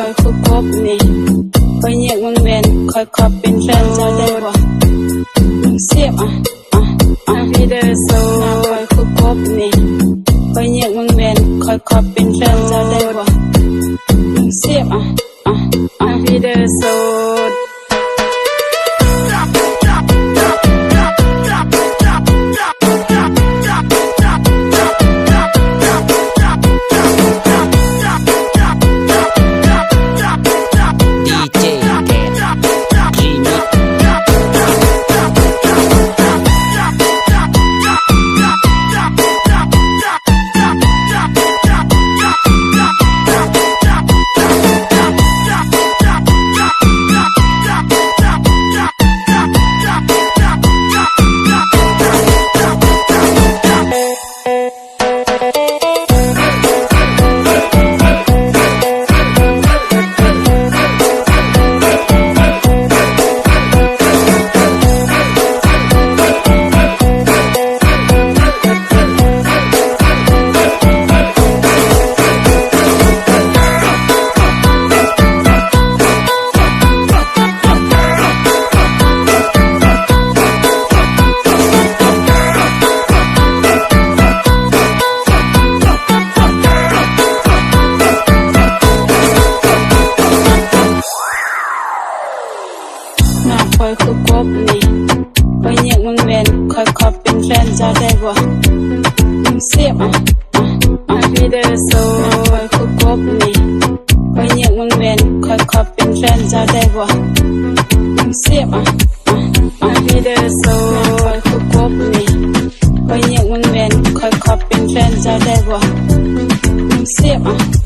อยคือกบนี่คอยเหยียกมึงเวนคอยขอบเป็นแฟนเจ้าได้บ่มึงเสียบพี่เดอร์โซคอยคือกบนี่คอยเหยียกมึงเวนคอยขอบเป็นแฟนเจ้าได้บ่มึงเสียบพี่เดอร์โซคอยคือกบนี่คอยเหยียกมึงเวนคอยขอบเป็นแฟนเจ้าได้บ่มึงเสียบพี่เดอร์โซคอยคือกบนี่คอยเหยียกมึงเวนคอยขอบเป็นแฟนเจ้าได้บ่มึงเสียบพี่เดอร์โซคอยคือกบนี่คอยเหยียกมึงเวนคอยขอบเป็นแฟนเจ้าได้บ่มึงเสียบ